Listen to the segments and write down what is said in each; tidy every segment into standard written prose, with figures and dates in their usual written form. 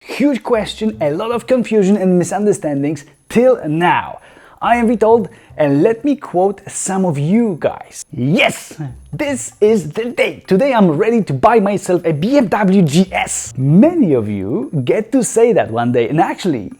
Huge question, a lot of confusion and misunderstandings till now. I am Vitold, and let me quote some of you guys. Yes, this is the day. Today I'm ready to buy myself a BMW GS. Many of you get to say that one day, and actually,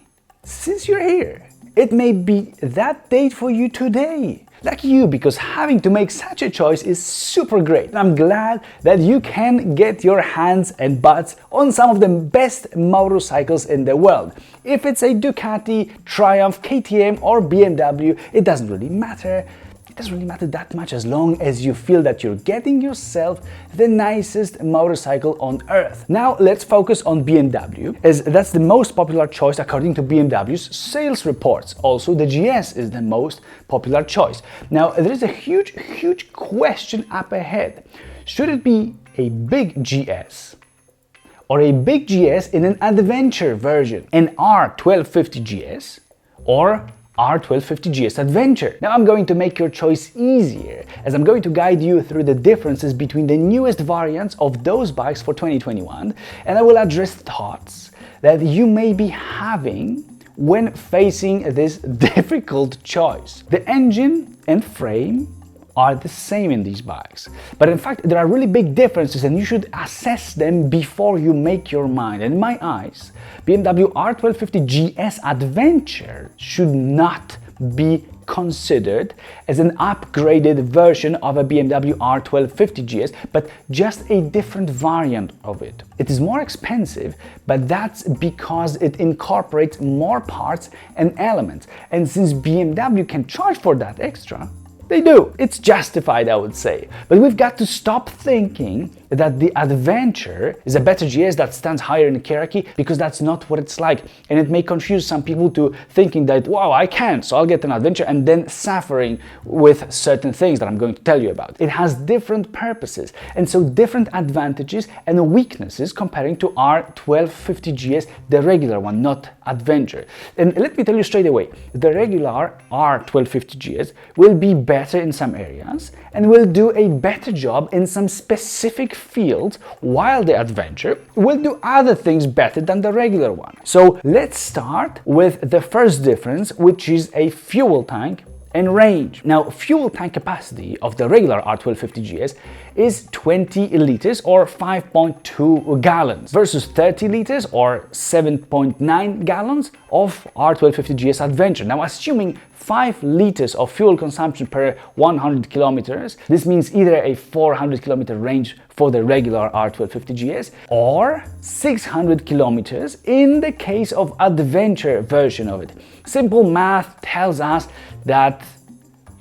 since you're here, it may be that date for you today. Lucky you, because having to make such a choice is super great. I'm glad that you can get your hands and butts on some of the best motorcycles in the world. If it's a Ducati, Triumph, KTM or BMW, it doesn't really matter. It doesn't really matter that much as long as you feel that you're getting yourself the nicest motorcycle on earth. Now let's focus on BMW, as that's the most popular choice according to BMW's sales reports. Also, the GS is the most popular choice. Now there is a huge question up ahead. Should it be a big GS or a big GS in an adventure version, an R1250 GS or R1250 GS Adventure? Now I'm going to make your choice easier, as I'm going to guide you through the differences between the newest variants of those bikes for 2021, and I will address thoughts that you may be having when facing this difficult choice. The engine and frame are the same in these bikes, but in fact there are really big differences and you should assess them before you make your mind. In my eyes, BMW R1250 GS Adventure should not be considered as an upgraded version of a BMW R1250 GS, but just a different variant of it. It is more expensive, but that's because it incorporates more parts and elements, and since BMW can charge for that extra, they do. It's justified, I would say. But we've got to stop thinking that the Adventure is a better GS that stands higher in the hierarchy, because that's not what it's like. And it may confuse some people to thinking that, wow, I can, so I'll get an Adventure, and then suffering with certain things that I'm going to tell you about. It has different purposes, and so different advantages and weaknesses comparing to R1250 GS, the regular one, not Adventure. And let me tell you straight away, the regular R1250 GS will be better in some areas and will do a better job in some specific fields, while the Adventure will do other things better than the regular one. So let's start with the first difference, which is a fuel tank and range. Now, fuel tank capacity of the regular R1250 GS is 20 liters or 5.2 gallons versus 30 liters or 7.9 gallons of R1250 GS Adventure. Now, assuming 5 liters of fuel consumption per 100 kilometers, this means either a 400 kilometer range for the regular R1250 GS or 600 kilometers in the case of Adventure version of it. Simple math tells us that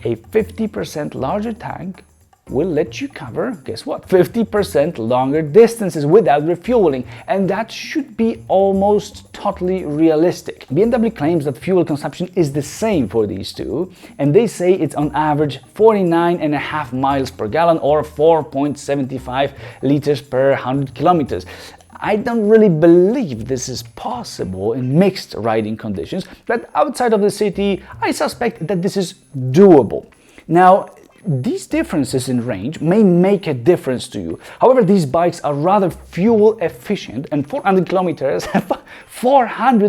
a 50% larger tank will let you cover, guess what, 50% longer distances without refueling, and that should be almost totally realistic. BMW claims that fuel consumption is the same for these two, and they say it's on average 49.5 miles per gallon or 4.75 liters per 100 kilometers. I don't really believe this is possible in mixed riding conditions, but outside of the city, I suspect that this is doable. Now, these differences in range may make a difference to you. However, these bikes are rather fuel efficient, and 400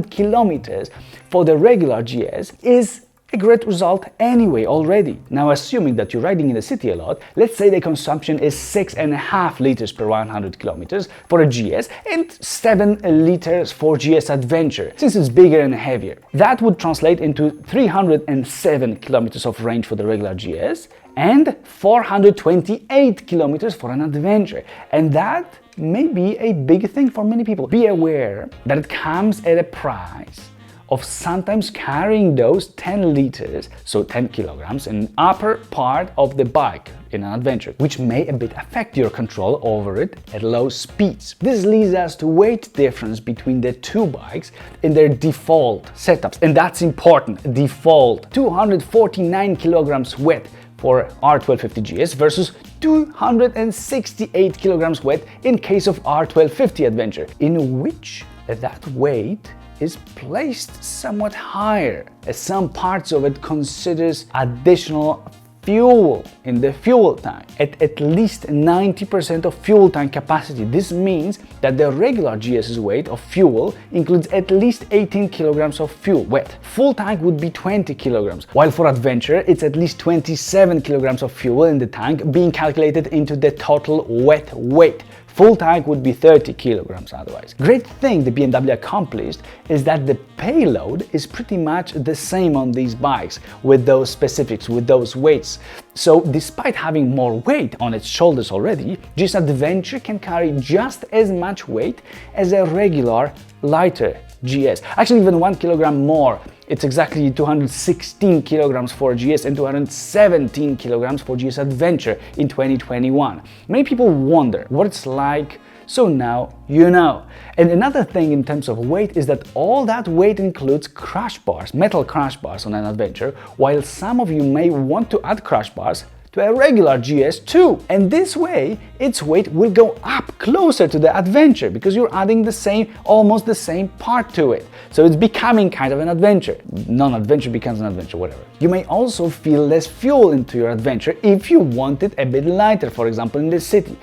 kilometers for the regular GS is a great result anyway already. Now, assuming that you're riding in the city a lot, let's say the consumption is 6.5 liters per 100 kilometers for a GS and 7 liters for GS Adventure, since it's bigger and heavier. That would translate into 307 kilometers of range for the regular GS and 428 kilometers for an Adventure. And that may be a big thing for many people. Be aware that it comes at a price of sometimes carrying those 10 liters, so 10 kilograms, in the upper part of the bike in an Adventure, which may a bit affect your control over it at low speeds. This leads us to weight difference between the two bikes in their default setups, and that's important. Default 249 kilograms weight for R1250 GS versus 268 kilograms weight in case of R1250 Adventure, in which that weight is placed somewhat higher, as some parts of it considers additional fuel in the fuel tank at least 90% of fuel tank capacity. This means that the regular GS's weight of fuel includes at least 18 kilograms of fuel wet. Full tank would be 20 kilograms, while for adventure it's at least 27 kilograms of fuel in the tank being calculated into the total wet weight. Full tank would be 30 kilograms otherwise. Great thing the BMW accomplished is that the payload is pretty much the same on these bikes with those specifics, with those weights. So despite having more weight on its shoulders already, GS Adventure can carry just as much weight as a regular lighter GS. Actually even 1 kilogram more. It's exactly 216 kilograms for GS and 217 kilograms for GS Adventure in 2021. Many people wonder what it's like, so now you know. And another thing in terms of weight is that all that weight includes crash bars, metal crash bars on an Adventure, while some of you may want to add crash bars to a regular GS too. And this way, its weight will go up closer to the Adventure because you're adding the same, almost the same part to it. So it's becoming kind of an adventure. Non-adventure becomes an adventure, whatever. You may also feel less fuel into your Adventure if you want it a bit lighter, for example, in the city.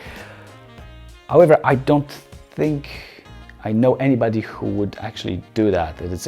However, I don't think I know anybody who would actually do that, as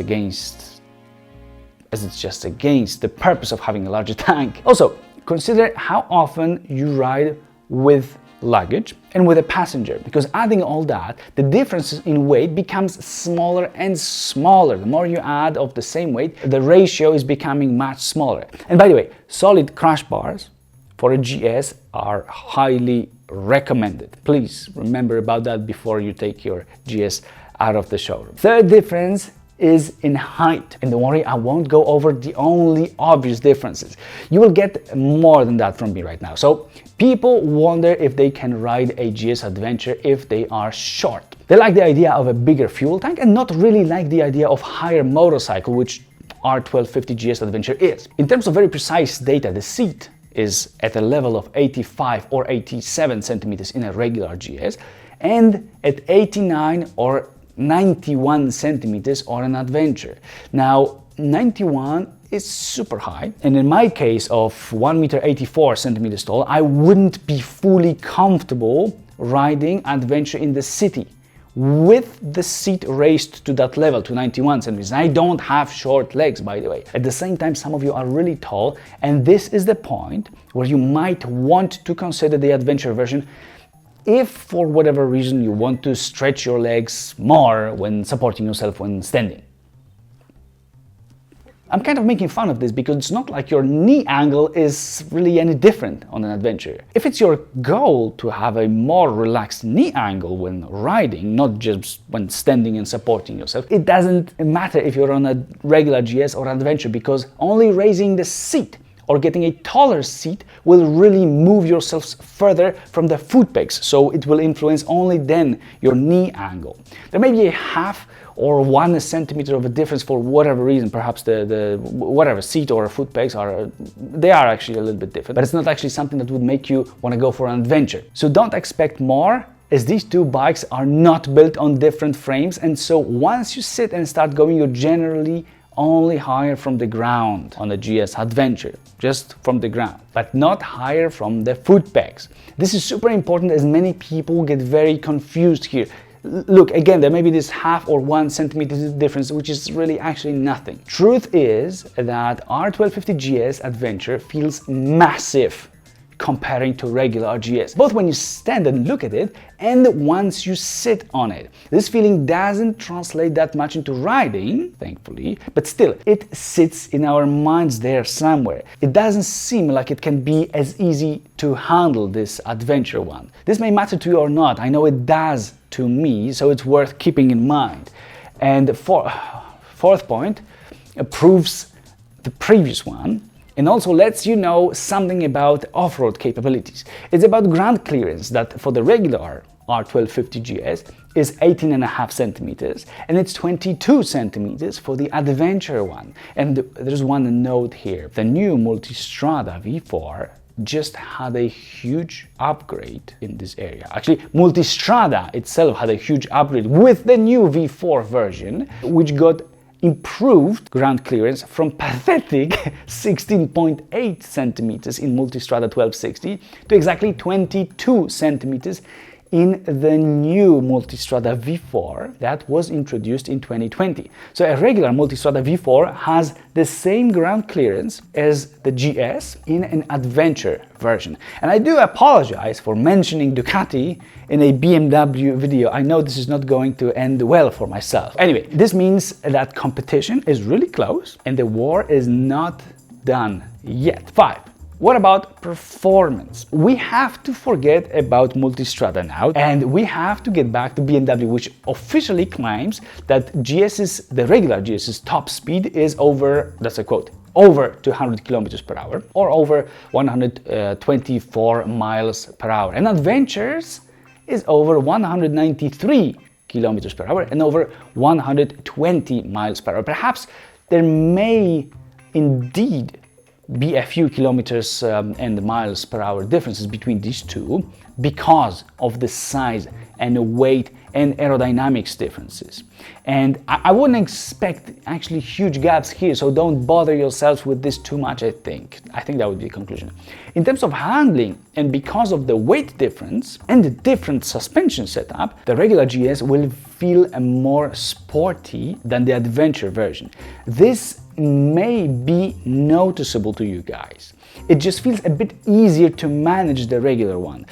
it's just against the purpose of having a larger tank. Also, consider how often you ride with luggage and with a passenger, because adding all that, the differences in weight becomes smaller and smaller. The more you add of the same weight, the ratio is becoming much smaller. And by the way, solid crash bars for a GS are highly recommended. Please remember about that before you take your GS out of the showroom. Third difference is in height. And don't worry, I won't go over the only obvious differences. You will get more than that from me right now. So people wonder if they can ride a GS Adventure if they are short. They like the idea of a bigger fuel tank and not really like the idea of higher motorcycle, which R1250 GS Adventure is. In terms of very precise data, the seat is at a level of 85 or 87 centimeters in a regular GS and at 89 or 91 centimeters on an Adventure. Now, 91 is super high, and in my case of 1 meter 84 centimeters tall, I wouldn't be fully comfortable riding Adventure in the city with the seat raised to that level, to 91 centimeters. I don't have short legs, by the way. At the same time, some of you are really tall, and this is the point where you might want to consider the Adventure version if for whatever reason you want to stretch your legs more when supporting yourself when standing. I'm kind of making fun of this because it's not like your knee angle is really any different on an Adventure. If it's your goal to have a more relaxed knee angle when riding, not just when standing and supporting yourself, it doesn't matter if you're on a regular GS or Adventure, because only raising the seat or getting a taller seat will really move yourselves further from the foot pegs, so it will influence only then your knee angle. There may be a half or 1 centimeter of a difference for whatever reason. Perhaps the whatever seat or foot pegs are actually a little bit different, but it's not actually something that would make you want to go for an Adventure. So don't expect more, as these two bikes are not built on different frames, and so once you sit and start going, you're generally only higher from the ground on a GS Adventure, just from the ground, but not higher from the foot pegs. This is super important, as many people get very confused here. Look, again, there may be this half or 1 centimeter difference, which is really actually nothing. Truth is that R1250 GS Adventure feels massive comparing to regular GS, both when you stand and look at it and once you sit on it. This feeling doesn't translate that much into riding, thankfully, but still, it sits in our minds there somewhere. It doesn't seem like it can be as easy to handle, this Adventure one. This may matter to you or not, I know it does to me, so it's worth keeping in mind. And fourth point proves the previous one, and also lets you know something about off-road capabilities. It's about ground clearance that for the regular R1250 GS is 18.5 centimeters, and it's 22 centimeters for the Adventure one. And there's one note here. The new Multistrada V4 just had a huge upgrade in this area. Actually, Multistrada itself had a huge upgrade with the new V4 version, which got improved ground clearance from pathetic 16.8 centimeters in Multistrada 1260 to exactly 22 centimeters in the new Multistrada V4 that was introduced in 2020. So a regular Multistrada V4 has the same ground clearance as the GS in an adventure version. And I do apologize for mentioning Ducati in a BMW video. I know this is not going to end well for myself. Anyway, this means that competition is really close and the war is not done yet. 5. What about performance? We have to forget about Multistrada now, and we have to get back to BMW, which officially claims that the regular GS's top speed is over, that's a quote, over 200 kilometers per hour or over 124 miles per hour. And Adventures is over 193 kilometers per hour and over 120 miles per hour. Perhaps there may indeed be a few kilometers and miles per hour differences between these two because of the size and weight and aerodynamics differences. And I wouldn't expect actually huge gaps here, so don't bother yourselves with this too much, I think. I think that would be the conclusion. In terms of handling, and because of the weight difference and the different suspension setup, the regular GS will feel more sporty than the adventure version. This may be noticeable to you guys. It just feels a bit easier to manage the regular one.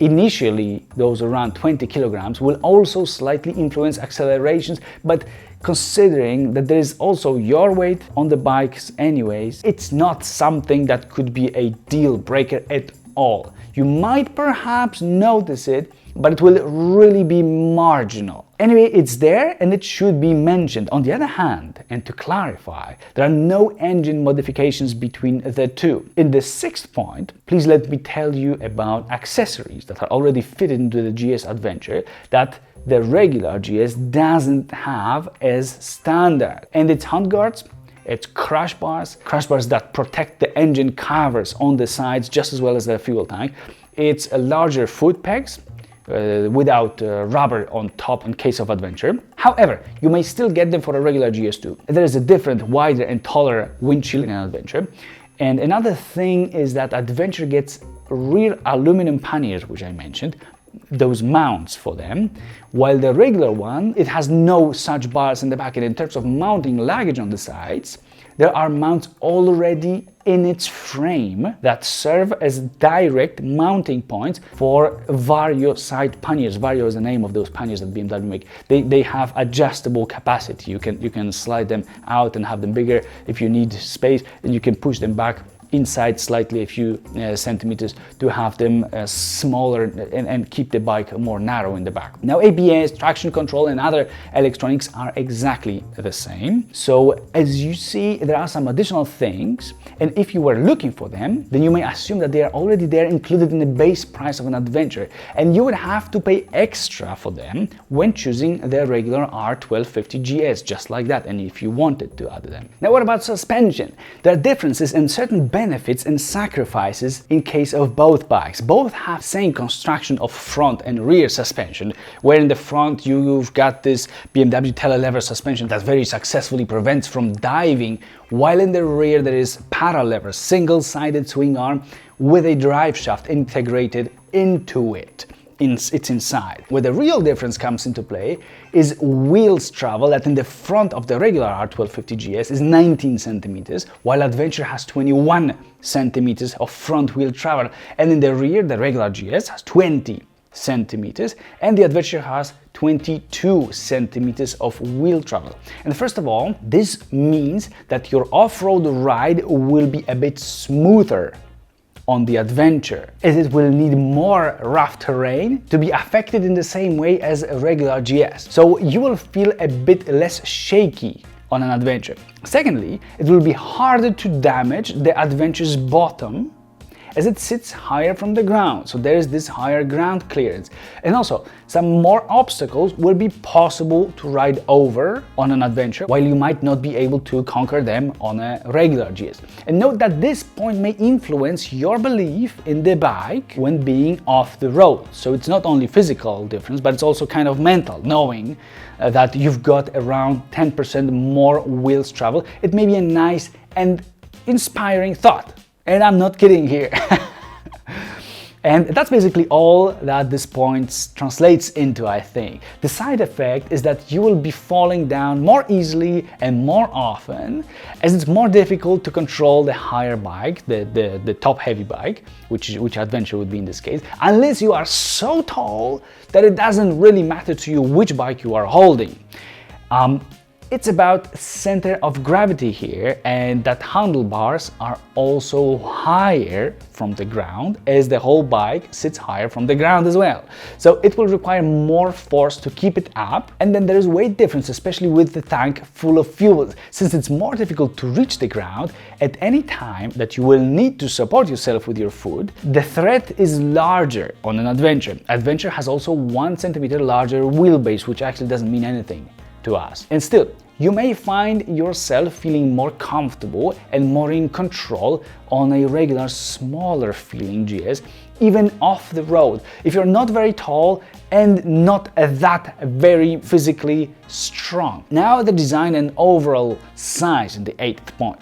Initially, those around 20 kilograms will also slightly influence accelerations, but considering that there is also your weight on the bikes anyways, it's not something that could be a deal breaker at all. You might perhaps notice it, but it will really be marginal. Anyway, it's there and it should be mentioned. On the other hand, and to clarify, there are no engine modifications between the two. In the 6th point, please let me tell you about accessories that are already fitted into the GS Adventure that the regular GS doesn't have as standard. And it's handguards, it's crash bars that protect the engine covers on the sides just as well as the fuel tank. It's a larger foot pegs, without rubber on top in case of adventure. However, you may still get them for a regular GS2. There is a different, wider and taller windshield in an adventure. And another thing is that adventure gets rear aluminum panniers, which I mentioned, those mounts for them, while the regular one, it has no such bars in the back. And in terms of mounting luggage on the sides, there are mounts already in its frame that serve as direct mounting points for Vario side panniers. Vario is the name of those panniers that BMW make. They have adjustable capacity. You can slide them out and have them bigger if you need space, and you can push them back inside slightly a few centimeters to have them smaller and keep the bike more narrow in the back. Now ABS, traction control and other electronics are exactly the same. So as you see, there are some additional things, and if you were looking for them, then you may assume that they are already there included in the base price of an adventure, and you would have to pay extra for them when choosing the regular R1250 GS, just like that, and if you wanted to add them. Now what about suspension? There are differences in certain benefits and sacrifices in case of both bikes. Both have same construction of front and rear suspension, where in the front you've got this BMW telelever suspension that very successfully prevents from diving, while in the rear there is paralever single-sided swing arm with a drive shaft integrated into it. It's inside. Where the real difference comes into play is wheels travel, that in the front of the regular R1250 GS is 19 centimeters, while Adventure has 21 centimeters of front wheel travel, and in the rear the regular GS has 20 centimeters and the Adventure has 22 centimeters of wheel travel. And first of all, this means that your off-road ride will be a bit smoother on the Adventure, as it will need more rough terrain to be affected in the same way as a regular GS. So you will feel a bit less shaky on an Adventure. Secondly, it will be harder to damage the Adventure's bottom, as it sits higher from the ground, so there is this higher ground clearance. And also, some more obstacles will be possible to ride over on an adventure, while you might not be able to conquer them on a regular GS. And note that this point may influence your belief in the bike when being off the road. So it's not only physical difference, but it's also kind of mental, knowing that you've got around 10% more wheels travel. It may be a nice and inspiring thought. And I'm not kidding here. And that's basically all that this point translates into, I think. The side effect is that you will be falling down more easily and more often, as it's more difficult to control the higher bike, the top heavy bike, which adventure would be in this case, unless you are so tall that it doesn't really matter to you which bike you are holding. It's about center of gravity here, and that handlebars are also higher from the ground, as the whole bike sits higher from the ground as well. So it will require more force to keep it up, and then there is weight difference, especially with the tank full of fuel, since it's more difficult to reach the ground at any time that you will need to support yourself with your food. The threat is larger on an adventure. Adventure has also 1 centimeter larger wheelbase, which actually doesn't mean anything to us. And still, you may find yourself feeling more comfortable and more in control on a regular, smaller feeling GS, even off the road, if you're not very tall and not that very physically strong. Now the design and overall size in the 8th point.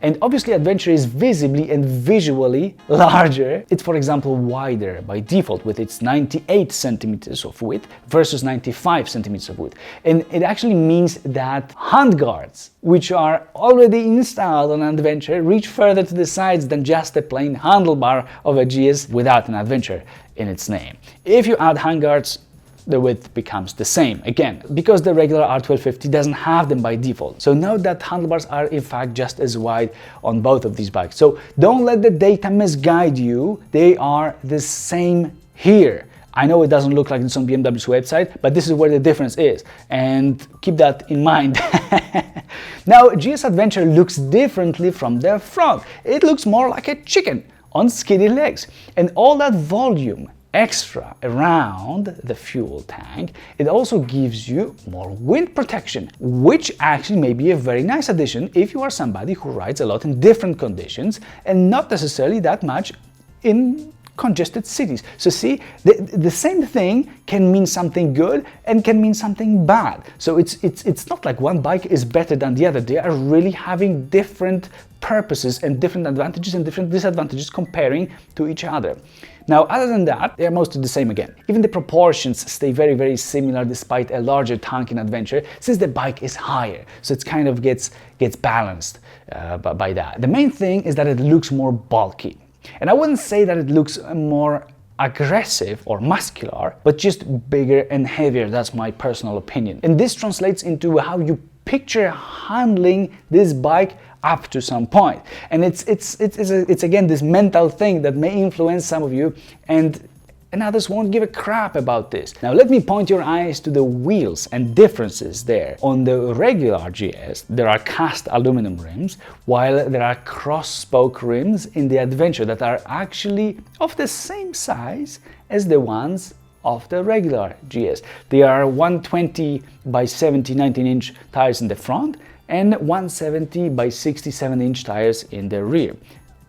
And obviously adventure is visibly and visually larger. It's, for example, wider by default with its 98 centimeters of width versus 95 centimeters of width. And it actually means that handguards, which are already installed on an adventure, reach further to the sides than just a plain handlebar of a GS without an adventure in its name. If you add handguards, the width becomes the same, again, because the regular R1250 doesn't have them by default. So note that handlebars are in fact just as wide on both of these bikes. So don't let the data misguide you, they are the same here. I know it doesn't look like this on BMW's website, but this is where the difference is, and keep that in mind. Now, GS Adventure looks differently from the front. It looks more like a chicken on skinny legs, and all that volume extra around the fuel tank, it also gives you more wind protection, which actually may be a very nice addition if you are somebody who rides a lot in different conditions and not necessarily that much in congested cities. So see, the same thing can mean something good and can mean something bad. So it's not like one bike is better than the other. They are really having different purposes and different advantages and different disadvantages comparing to each other. Now, other than that, they are mostly the same again. Even the proportions stay very, very similar despite a larger tank in adventure, since the bike is higher. So it kind of gets balanced by that. The main thing is that it looks more bulky. And I wouldn't say that it looks more aggressive or muscular, but just bigger and heavier. That's my personal opinion. And this translates into how you picture handling this bike up to some point. And it's again this mental thing that may influence some of you, and others won't give a crap about this. Now let me point your eyes to the wheels and differences there. On the regular GS, there are cast aluminum rims, while there are cross-spoke rims in the Adventure that are actually of the same size as the ones of the regular GS. They are 120 by 70 19-inch tires in the front and 170 by 67-inch tires in the rear.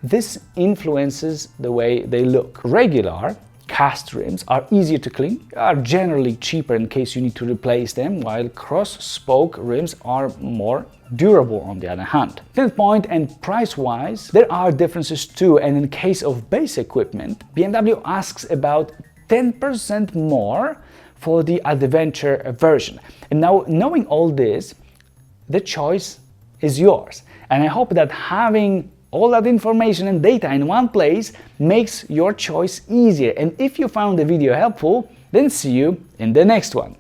This influences the way they look. Regular cast rims are easier to clean, are generally cheaper in case you need to replace them, while cross-spoke rims are more durable on the other hand. 10th point, and price-wise, there are differences too, and in case of base equipment, BMW asks about 10% more for the Adventure version. And now, knowing all this, the choice is yours. And I hope that having all that information and data in one place makes your choice easier. And if you found the video helpful, then see you in the next one.